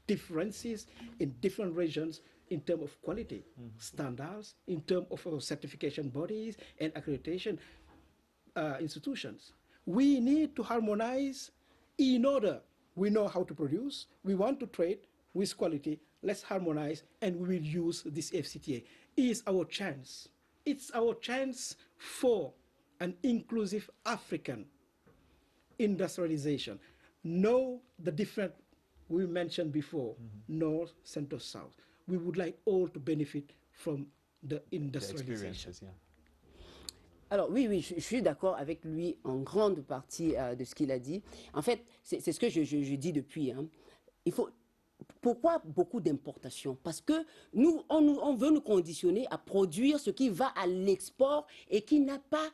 differences in different regions in terms of quality standards, in terms of our certification bodies and accreditation institutions. We need to harmonize in order we know how to produce, we want to trade with quality, let's harmonize, and we will use this FCTA. It's our chance. It's our chance for an inclusive African industrialization. Know the different we mentioned before, North, Central, South. We would like all to benefit from the industrialization. Alors oui, je suis d'accord avec lui en grande partie de ce qu'il a dit. En fait, c'est ce que je dis depuis. Il faut, pourquoi beaucoup d'importations? Parce que nous, on veut nous conditionner à produire ce qui va à l'export et qui n'est pas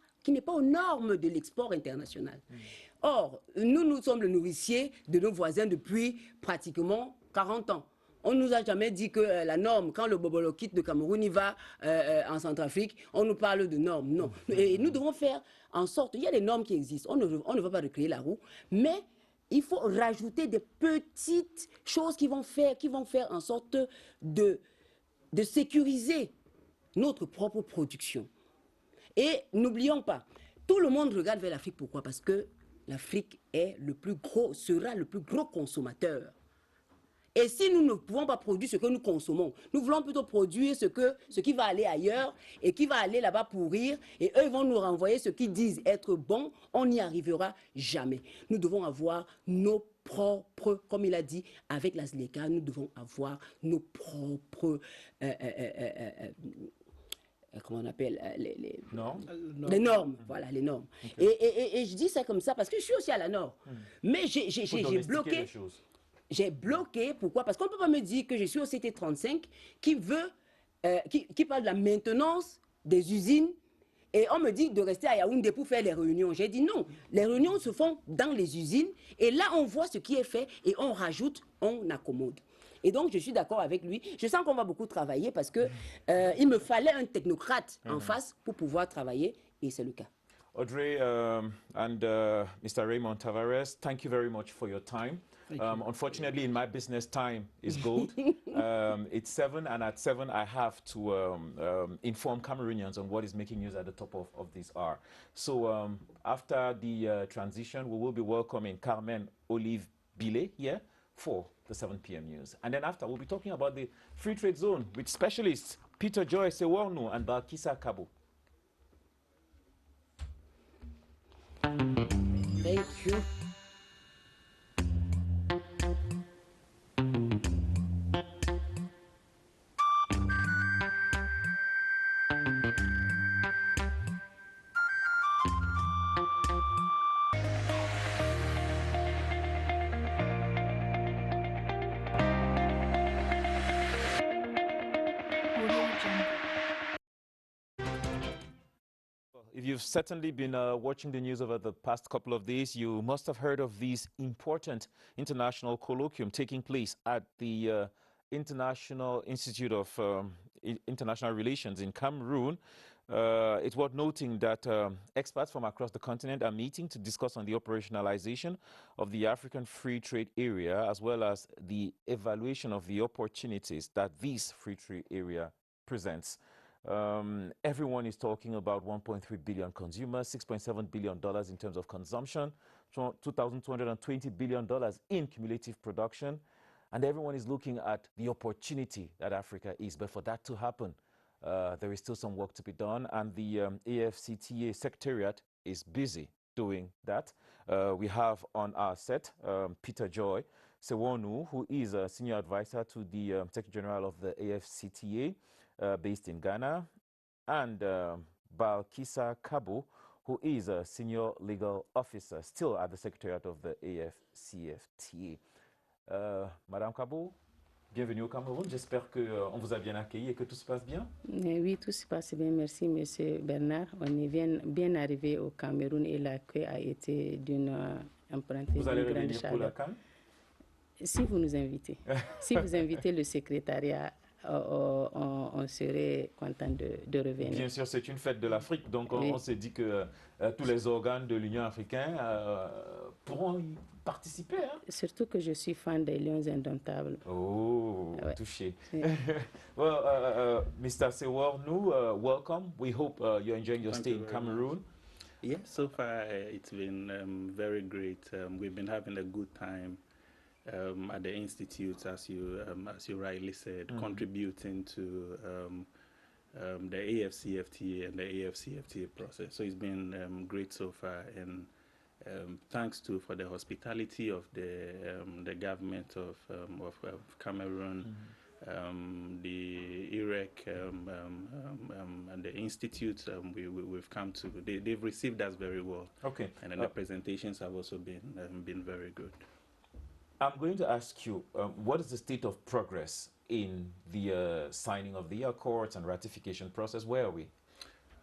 aux normes de l'export international. Or, nous sommes le nourricier de nos voisins depuis pratiquement 40 ans. On ne nous a jamais dit que la norme, quand le bobolo quitte de Cameroun, il va en Centrafrique, on nous parle de normes. Non. Et nous devons faire en sorte, il y a des normes qui existent, on ne veut pas recréer la roue, mais il faut rajouter des petites choses qui vont faire en sorte de sécuriser notre propre production. Et n'oublions pas, tout le monde regarde vers l'Afrique. Pourquoi? Parce que l'Afrique est sera le plus gros consommateur. Et si nous ne pouvons pas produire ce que nous consommons, nous voulons plutôt produire ce qui va aller ailleurs et qui va aller là-bas pourrir, et eux vont nous renvoyer ce qu'ils disent être bon, on n'y arrivera jamais. Nous devons avoir nos propres, comme il a dit, avec la ZLECA, nous devons avoir nos propres... comment on appelle les normes, voilà, les normes. Okay. Et je dis ça comme ça parce que je suis aussi à la Nord. Mais j'ai bloqué... J'ai bloqué, pourquoi? Parce qu'on ne peut pas me dire que je suis au CT35 qui parle de la maintenance des usines et on me dit de rester à Yaoundé pour faire les réunions. J'ai dit non, les réunions se font dans les usines et là on voit ce qui est fait et on rajoute, on accommode. Et donc je suis d'accord avec lui. Je sens qu'on va beaucoup travailler parce que il me fallait un technocrate en face pour pouvoir travailler et c'est le cas. Audrey and Mr. Raymond Tavares, thank you very much for your time. Unfortunately, in my business, time is gold. It's 7, and at 7, I have to inform Cameroonians on what is making news at the top of this hour. So after the transition, we will be welcoming Carmen Olive Bile here for the 7 p.m. news. And then after, we'll be talking about the free trade zone with specialists Peter Joy Sewornu and Balkisa Kabo. Thank you. If you've certainly been watching the news over the past couple of days, you must have heard of this important international colloquium taking place at the International Institute of International Relations in Cameroon. It's worth noting that experts from across the continent are meeting to discuss on the operationalization of the African Free Trade Area, as well as the evaluation of the opportunities that this free trade area presents. Everyone is talking about 1.3 billion consumers, $6.7 billion in terms of consumption, $2,220 billion in cumulative production. And everyone is looking at the opportunity that Africa is. But for that to happen, there is still some work to be done. And the AFCTA Secretariat is busy doing that. We have on our set Peter Joy Sewonu, who is a senior advisor to the Secretary General of the AFCTA based in Ghana, and Balkisa Kabu, who is a senior legal officer still at the Secretariat of the AFCFTA. Madame Kabou, bienvenue au Cameroun. J'espère qu'on vous a bien accueilli et que tout se passe bien. Oui, tout se passe bien. Merci, Monsieur Bernard. On est bien arrivé au Cameroun et l'accueil a été d'une empreinte. Vous allez revenir pour la CAN? Si vous nous invitez. Si vous invitez le secrétariat, on serait content de revenir. Bien sûr, c'est une fête de l'Afrique, donc on s'est dit que tous les organes de l'Union africaine pourront y participer. Hein? Surtout que je suis fan des Lions indomptables. Oh, ouais. Touché. Well, Mr. Sewonu, welcome. We hope you're enjoying your stay in Cameroon. Yes, so far it's been very great. We've been having a good time. At the institute, as you rightly said, contributing to the AFCFTA and the AFCFTA process. So it's been great so far, and thanks for the hospitality of the government of Cameroon, the IREC, and the institute we've come to. They've received us very well. Okay, and then the presentations have also been very good. I'm going to ask you, what is the state of progress in the signing of the accords and ratification process? Where are we?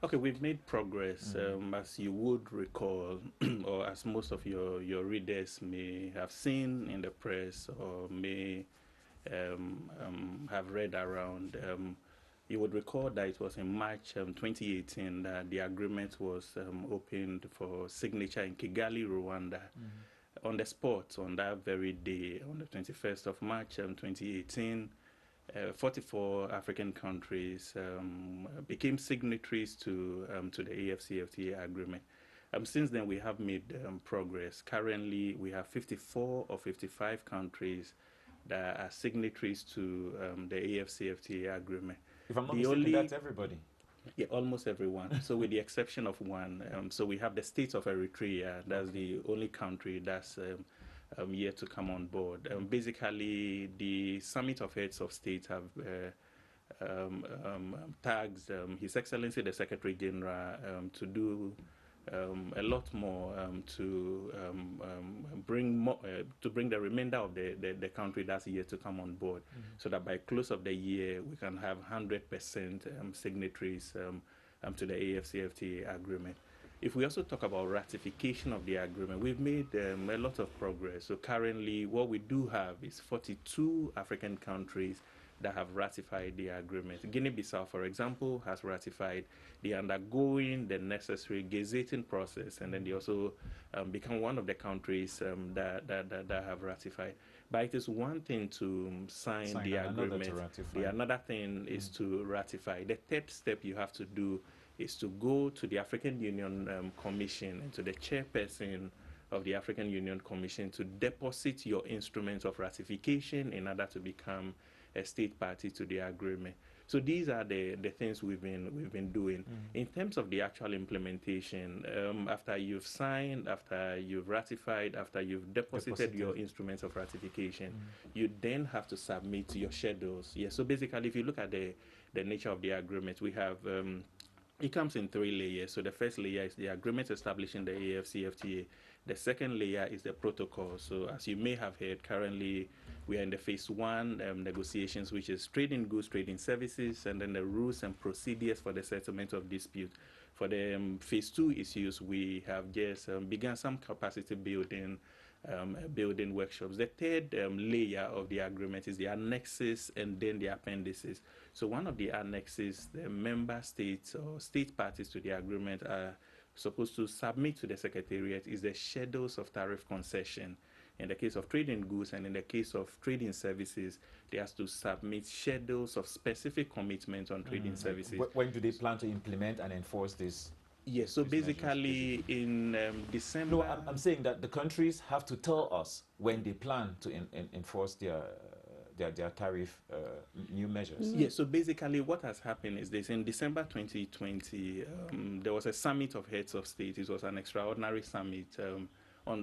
Okay, we've made progress. As you would recall, or as most of your readers may have seen in the press or may have read around, you would recall that it was in March 2018 that the agreement was opened for signature in Kigali, Rwanda. On the spot, on that very day, on the 21st of March 2018, 44 African countries became signatories to the AFCFTA agreement. Since then, we have made progress. Currently, we have 54 or 55 countries that are signatories to the AFCFTA agreement. If I'm not mistaken, that's everybody. Yeah, almost everyone. So with the exception of one, so we have the state of Eritrea. That's the only country that's yet to come on board. Basically, the Summit of Heads of State have tagged His Excellency the Secretary General to do a lot more to bring the remainder of the country that's yet to come on board, so that by close of the year we can have 100% signatories to the AFCFTA agreement. If we also talk about ratification of the agreement, we've made a lot of progress. So currently what we do have is 42 African countries that have ratified the agreement. Guinea-Bissau, for example, has ratified. They are undergoing the necessary gazetting process, and then they also become one of the countries that have ratified. But it is one thing to sign the agreement. Another thing is to ratify. The third step you have to do is to go to the African Union Commission and to the chairperson of the African Union Commission to deposit your instruments of ratification in order to become a state party to the agreement. So these are the things we've been doing. In terms of the actual implementation, after you've signed, after you've ratified, after you've deposited your instruments of ratification, you then have to submit your schedules. Yeah. So basically, if you look at the nature of the agreement, we have it comes in 3 layers. So the first layer is the agreement establishing the AFCFTA. The second layer is the protocol. So as you may have heard, currently we are in the phase 1 negotiations, which is trading goods, trading services, and then the rules and procedures for the settlement of dispute. For the phase 2 issues, we have just begun some capacity building workshops. The third layer of the agreement is the annexes and then the appendices. So one of the annexes, the member states or state parties to the agreement are supposed to submit to the Secretariat is the schedules of tariff concession. In the case of trading goods and in the case of trading services, they have to submit schedules of specific commitments on trading services. When do they plan to implement and enforce this? Yes, so basically in December... No, I'm saying that the countries have to tell us when they plan to enforce their their tariff new measures. Yeah, so basically what has happened is this. In December 2020, there was a summit of heads of state. It was an extraordinary summit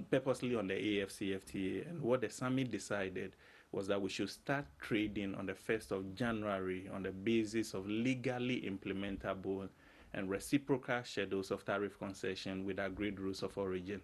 purposely on the AFCFTA. And what the summit decided was that we should start trading on the 1st of January on the basis of legally implementable and reciprocal schedules of tariff concession with agreed rules of origin.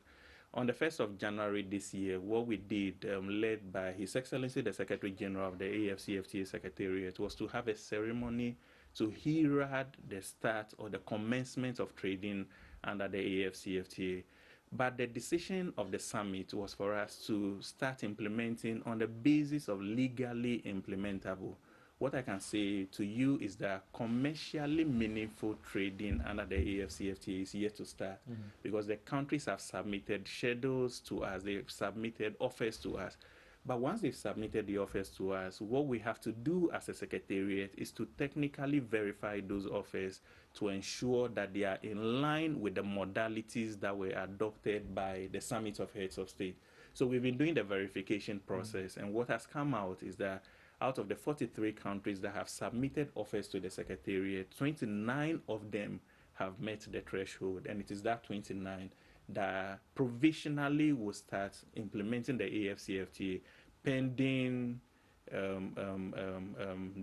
On the 1st of January this year, what we did, led by His Excellency the Secretary General of the AFCFTA Secretariat, was to have a ceremony to herald the start or the commencement of trading under the AFCFTA. But the decision of the summit was for us to start implementing on the basis of legally implementable. What I can say to you is that commercially meaningful trading under the AFCFTA is yet to start, because the countries have submitted schedules to us, they've submitted offers to us. But once they've submitted the offers to us, what we have to do as a secretariat is to technically verify those offers to ensure that they are in line with the modalities that were adopted by the Summit of Heads of State. So we've been doing the verification process, and what has come out is that out of the 43 countries that have submitted offers to the Secretariat, 29 of them have met the threshold, and it is that 29 that provisionally will start implementing the AFCFTA pending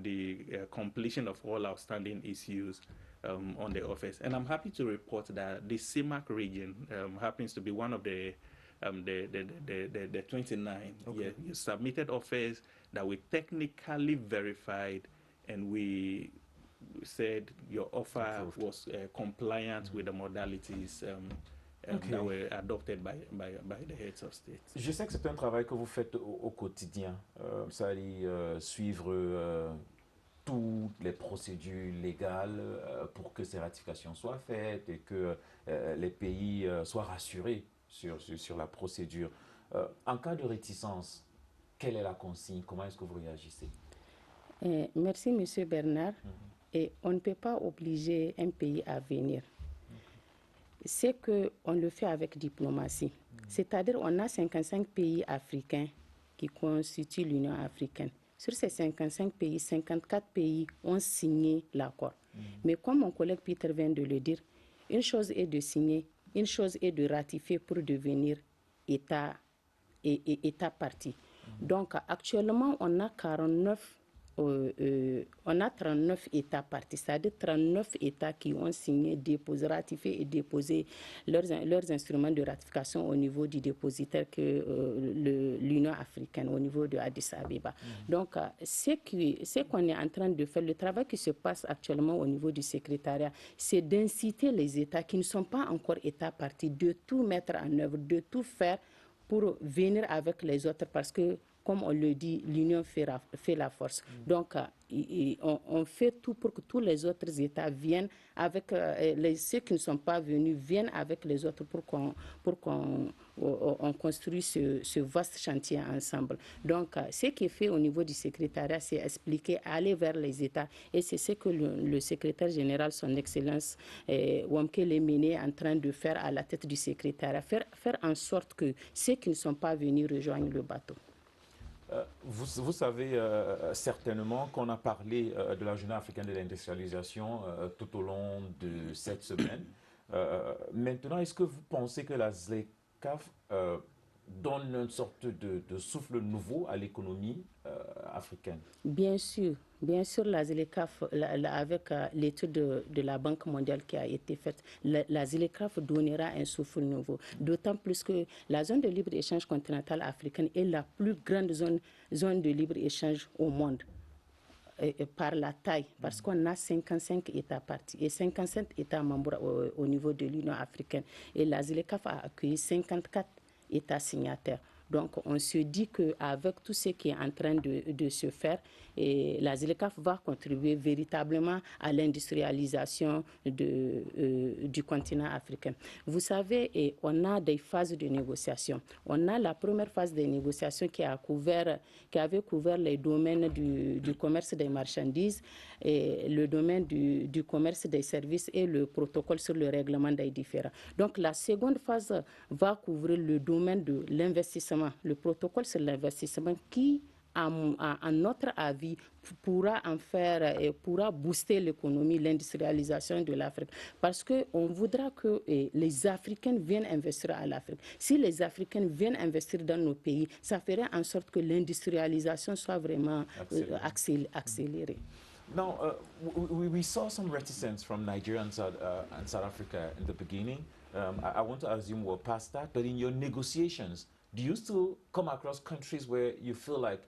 the completion of all outstanding issues on the offers. And I'm happy to report that the CIMAC region happens to be one of the 29. Okay. Yeah, you submitted offers that we technically verified, and we said your offer was compliant with the modalities that were adopted by the heads of state. Je sais que c'est un travail que vous faites au quotidien. Ça allait suivre toutes les procédures légales pour que ces ratifications soient faites et que les pays soient rassurés sur la procédure. En cas de réticence, quelle est la consigne? Comment est-ce que vous réagissez? Merci, Monsieur Bernard. Et on ne peut pas obliger un pays à venir. C'est qu'on le fait avec diplomatie. C'est-à-dire qu'on a 55 pays africains qui constituent l'Union africaine. Sur ces 55 pays, 54 pays ont signé l'accord. Mais comme mon collègue Peter vient de le dire, une chose est de signer, une chose est de ratifier pour devenir État partie. Donc actuellement, on a 39 États partis, c'est-à-dire 39 États qui ont signé, déposé, ratifié et déposé leurs instruments de ratification au niveau du dépositaire que l'Union africaine, au niveau de Addis Abeba. Donc, ce qu'on est en train de faire, le travail qui se passe actuellement au niveau du secrétariat, c'est d'inciter les États qui ne sont pas encore États partis de tout mettre en œuvre, de tout faire pour venir avec les autres, parce que comme on le dit, l'union fait la force. Donc, on fait tout pour que tous les autres États viennent avec ceux qui ne sont pas venus, viennent avec les autres pour qu'on construise ce vaste chantier ensemble. Donc, ce qui est fait au niveau du secrétariat, c'est expliquer, aller vers les États. Et c'est ce que le secrétaire général, son Excellence Wamkele Mene, est en train de faire à la tête du secrétariat. Faire en sorte que ceux qui ne sont pas venus rejoignent le bateau. Vous savez certainement qu'on a parlé de la Journée africaine de l'industrialisation tout au long de cette semaine. Maintenant, est-ce que vous pensez que la ZLECAf donne une sorte de souffle nouveau à l'économie africaine? Bien sûr, la ZLECAf, avec l'étude de la Banque mondiale qui a été faite, la ZLECAf donnera un souffle nouveau. D'autant plus que la zone de libre-échange continentale africaine est la plus grande zone de libre-échange au monde. Par la taille, parce qu'on a 55 États partis et 57 États membres au niveau de l'Union africaine. Et la ZLECAf a accueilli 54 États signataires. Donc, on se dit qu'avec tout ce qui est en train de se faire, la ZLECAf va contribuer véritablement à l'industrialisation du continent africain. Vous savez, on a des phases de négociation. On a la première phase des négociations qui avait couvert les domaines du commerce des marchandises, et le domaine du commerce des services et le protocole sur le règlement des différends. Donc, la seconde phase va couvrir le domaine de l'investissement, le protocole sur l'investissement qui à notre avis, pourra booster l'économie, l'industrialisation de l'Afrique. Parce qu'on voudra que les Africains viennent investir à l'Afrique. Si les Africains viennent investir dans nos pays, ça ferait en sorte que l'industrialisation soit vraiment accélérée. Now, we saw some reticence from Nigeria and South Africa in the beginning. I want to assume we're past that, but in your negotiations, do you still come across countries where you feel like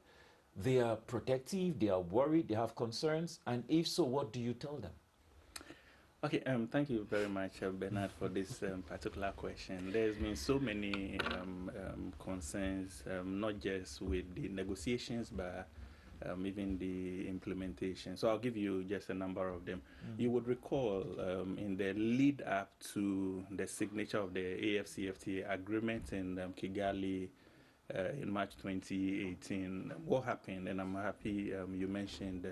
they are protective, they are worried, they have concerns, and if so, what do you tell them? Okay, thank you very much, Bernard, for this particular question. There's been so many concerns, not just with the negotiations, but even the implementation. So I'll give you just a number of them. You would recall in the lead up to the signature of the AFCFTA agreement in Kigali in March 2018, what happened, and I'm happy you mentioned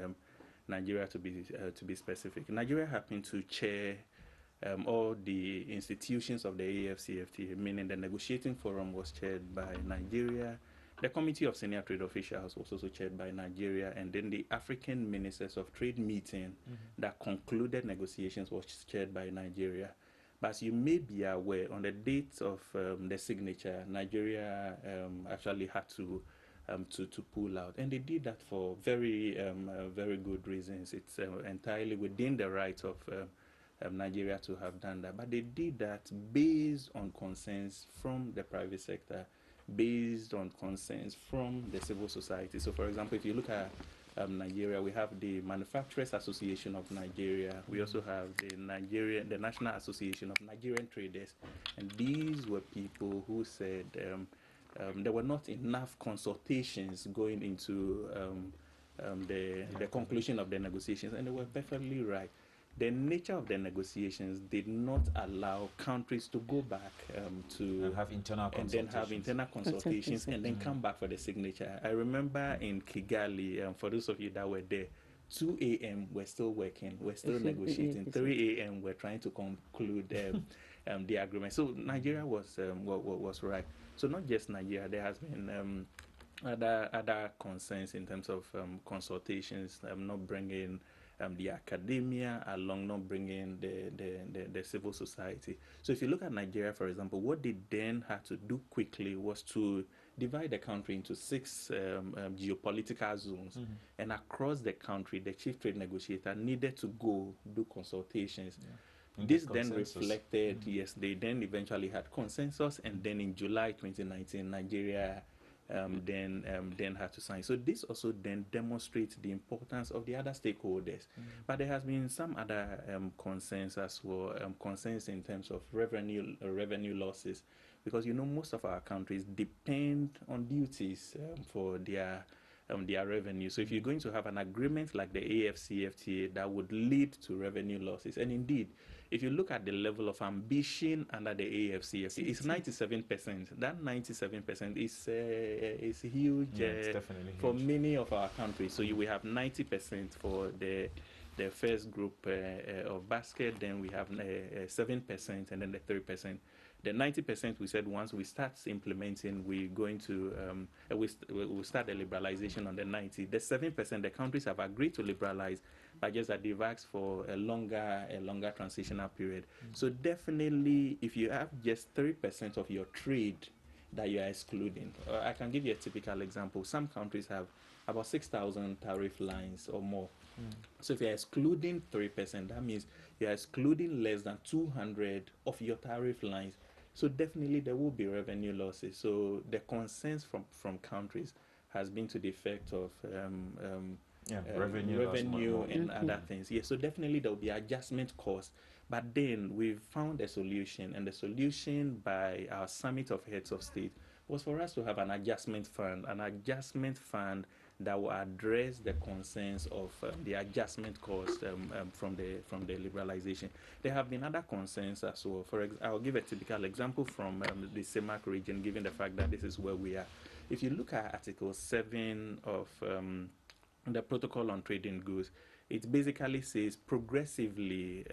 Nigeria to be specific. Nigeria happened to chair all the institutions of the AFCFTA, meaning the negotiating forum was chaired by Nigeria, the Committee of Senior Trade Officials was also chaired by Nigeria, and then the African Ministers of Trade meeting that concluded negotiations was chaired by Nigeria. But as you may be aware, on the date of the signature, Nigeria actually had to pull out, and they did that for very good reasons. It's entirely within the right of Nigeria to have done that, but they did that based on concerns from the private sector, based on concerns from the civil society. So, for example, if you look at Nigeria, we have the Manufacturers Association of Nigeria. We also have the National Association of Nigerian Traders, and these were people who said there were not enough consultations going into the conclusion of the negotiations, and they were perfectly right. The nature of the negotiations did not allow countries to go back to have internal consultations and then come back for the signature. I remember in Kigali, for those of you that were there, 2 a.m. we're still working, we're still negotiating. 3 a.m. we're trying to conclude the agreement. So Nigeria was right. So not just Nigeria, there has been other concerns in terms of consultations, not bringing the academia along, not bringing the civil society. So if you look at Nigeria, for example, what they then had to do quickly was to divide the country into 6 geopolitical zones. And across the country, the chief trade negotiator needed to go do consultations. This then reflected, yes, they then eventually had consensus, and then in July 2019, Nigeria then had to sign. So this also then demonstrates the importance of the other stakeholders. But there has been some other concerns as well, concerns in terms of revenue losses, because most of our countries depend on duties for their revenue. So if you're going to have an agreement like the AFCFTA, that would lead to revenue losses. And indeed, if you look at the level of ambition under the AFCFTA, it's 97%. That 97% is huge, for many of our countries. So we have 90% for the first group of basket, then we have 7%, and then the 3%. The 90%, we said once we start implementing, we're going to we'll start the liberalization on the 90%. The 7%, the countries have agreed to liberalize, but just that they've asked for a longer transitional period. So definitely, if you have just 3% of your trade that you are excluding, I can give you a typical example. Some countries have about 6,000 tariff lines or more. So if you're excluding 3%, that means you're excluding less than 200 of your tariff lines. So definitely there will be revenue losses. So the concerns from countries has been to the effect of revenue and other things. Yeah, so definitely there will be adjustment costs. But then we've found a solution, and the solution by our Summit of Heads of State was for us to have an adjustment fund that will address the concerns of the adjustment cost from the liberalization. There have been other concerns as well. I'll give a typical example from the CEMAC region, given the fact that this is where we are. If you look at Article 7 of the Protocol on Trading Goods, it basically says progressively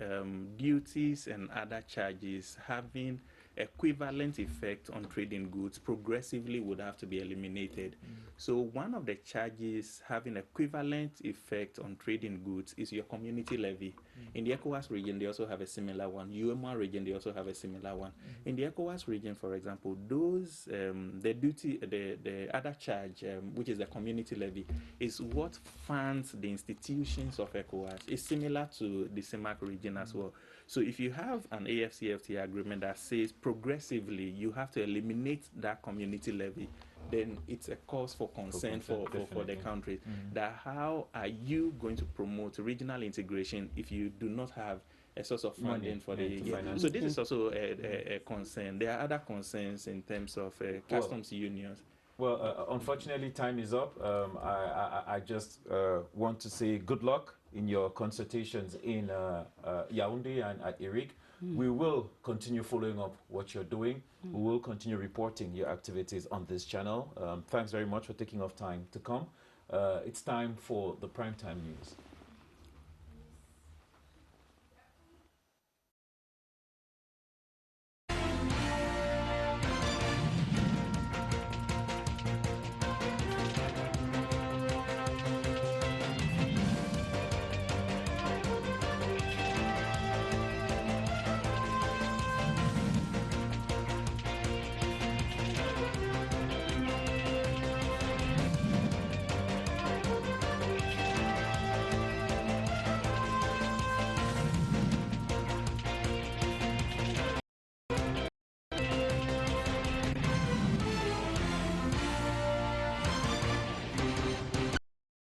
duties and other charges having equivalent effect on trading goods progressively would have to be eliminated. So one of the charges having equivalent effect on trading goods is your community levy. In the ECOWAS region, they also have a similar one. UMR region, they also have a similar one. In the ECOWAS region, for example, those the other charge, which is the community levy, is what funds the institutions of ECOWAS. It's similar to the CEMAC region as well. So if you have an AFCFTA agreement that says progressively you have to eliminate that community levy, then it's a cause for concern for the country. That how are you going to promote regional integration if you do not have a source of funding for the so this is also a concern. There are other concerns in terms of customs unions. Well, unfortunately, time is up. I just want to say good luck in your consultations in Yaoundé and at Eric. We will continue following up what you're doing. We will continue reporting your activities on this channel. Thanks very much for taking off time to come. It's time for the Primetime News.